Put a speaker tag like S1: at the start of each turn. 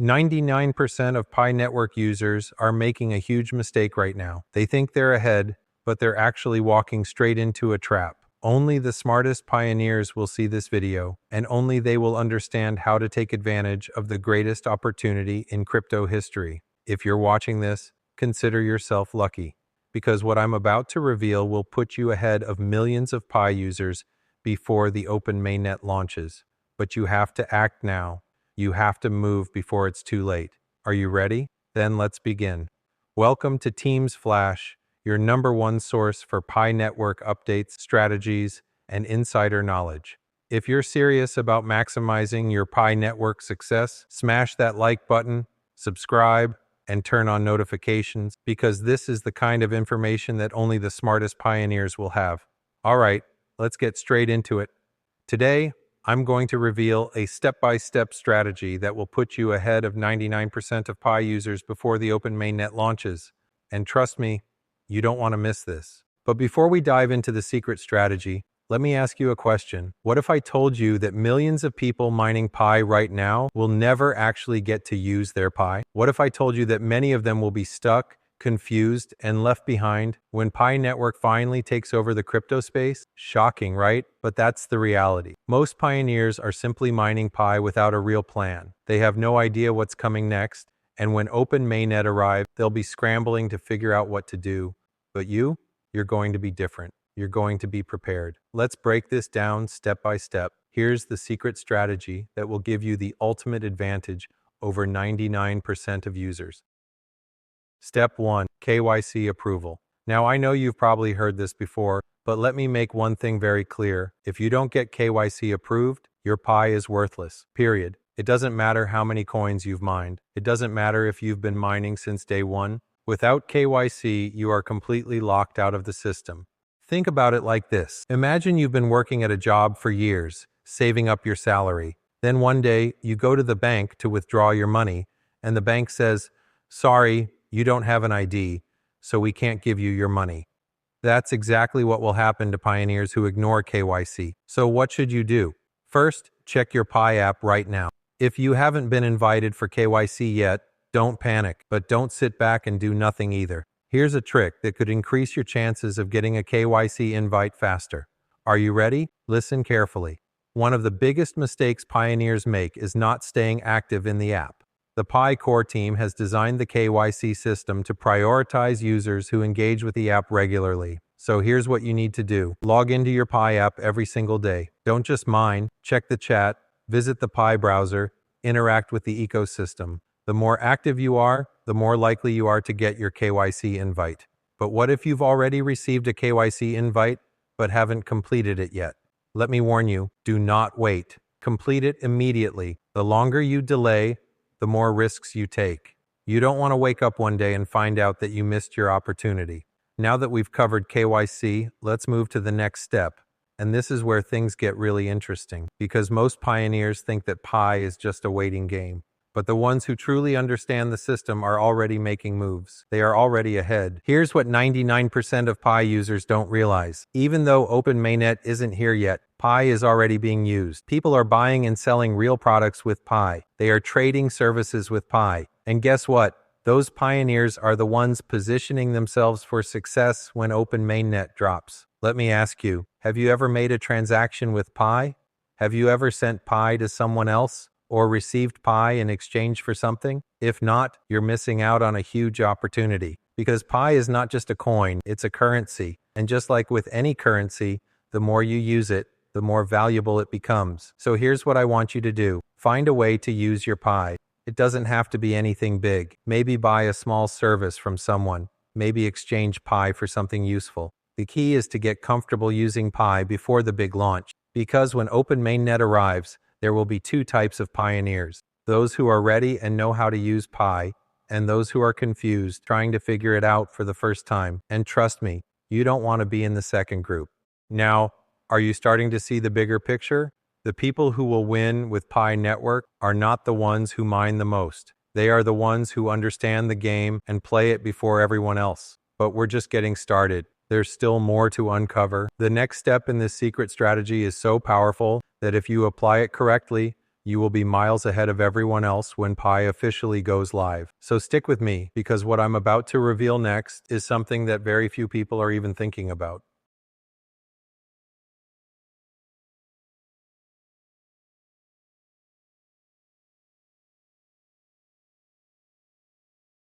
S1: 99% of Pi Network users are making a huge mistake right now. They think they're ahead, but they're actually walking straight into a trap. Only the smartest pioneers will see this video, and only they will understand how to take advantage of the greatest opportunity in crypto history. If you're watching this, consider yourself lucky, because what I'm about to reveal will put you ahead of millions of Pi users before the Open Mainnet launches. But you have to act now. You have to move before it's too late. Are you ready? Then let's begin. Welcome to Teams Flash, your #1 source for Pi Network updates, strategies, and insider knowledge. If you're serious about maximizing your Pi Network success, smash that like button, subscribe, and turn on notifications, because this is the kind of information that only the smartest pioneers will have. All right, let's get straight into it. Today, I'm going to reveal a step-by-step strategy that will put you ahead of 99% of Pi users before the Open Mainnet launches. And trust me, you don't want to miss this. But before we dive into the secret strategy, let me ask you a question. What if I told you that millions of people mining Pi right now will never actually get to use their Pi? What if I told you that many of them will be stuck, confused, and left behind when Pi Network finally takes over the crypto space? Shocking, right? But that's the reality. Most pioneers are simply mining Pi without a real plan. They have no idea what's coming next, and when Open Mainnet arrives, they'll be scrambling to figure out what to do. But you're going to be different. You're going to be prepared. Let's break this down step by step. Here's the secret strategy that will give you the ultimate advantage over 99% of users. Step 1. KYC approval. Now, I know you've probably heard this before, but let me make one thing very clear. If you don't get KYC approved, your Pi is worthless. Period. It doesn't matter how many coins you've mined. It doesn't matter if you've been mining since day one. Without KYC, you are completely locked out of the system. Think about it like this. Imagine you've been working at a job for years, saving up your salary. Then one day, you go to the bank to withdraw your money, and the bank says, "Sorry, you don't have an ID, so we can't give you your money." That's exactly what will happen to pioneers who ignore KYC. So what should you do? First, check your Pi app right now. If you haven't been invited for KYC yet, don't panic, but don't sit back and do nothing either. Here's a trick that could increase your chances of getting a KYC invite faster. Are you ready? Listen carefully. One of the biggest mistakes pioneers make is not staying active in the app. The Pi core team has designed the KYC system to prioritize users who engage with the app regularly. So here's what you need to do. Log into your Pi app every single day. Don't just mine, check the chat, visit the Pi browser, interact with the ecosystem. The more active you are, the more likely you are to get your KYC invite. But what if you've already received a KYC invite, but haven't completed it yet? Let me warn you, do not wait. Complete it immediately. The longer you delay, the more risks you take. You don't want to wake up one day and find out that you missed your opportunity. Now that we've covered KYC, let's move to the next step. And this is where things get really interesting, because most pioneers think that Pi is just a waiting game. But the ones who truly understand the system are already making moves. They are already ahead. Here's what 99% of Pi users don't realize. Even though Open Mainnet isn't here yet, Pi is already being used. People are buying and selling real products with Pi. They are trading services with Pi. And guess what? Those pioneers are the ones positioning themselves for success when Open Mainnet drops. Let me ask you, have you ever made a transaction with Pi? Have you ever sent Pi to someone else? Or received Pi in exchange for something? If not, you're missing out on a huge opportunity. Because Pi is not just a coin, it's a currency. And just like with any currency, the more you use it, the more valuable it becomes. So here's what I want you to do. Find a way to use your Pi. It doesn't have to be anything big. Maybe buy a small service from someone. Maybe exchange Pi for something useful. The key is to get comfortable using Pi before the big launch. Because when Open Mainnet arrives, there will be two types of pioneers: those who are ready and know how to use Pi, and those who are confused, trying to figure it out for the first time. And trust me, you don't want to be in the second group. Now, are you starting to see the bigger picture? The people who will win with Pi Network are not the ones who mine the most. They are the ones who understand the game and play it before everyone else. But we're just getting started. There's still more to uncover. The next step in this secret strategy is so powerful that if you apply it correctly, You will be miles ahead of everyone else when Pi officially goes live. So stick with me, because what I'm about to reveal next is something that very few people are even thinking about.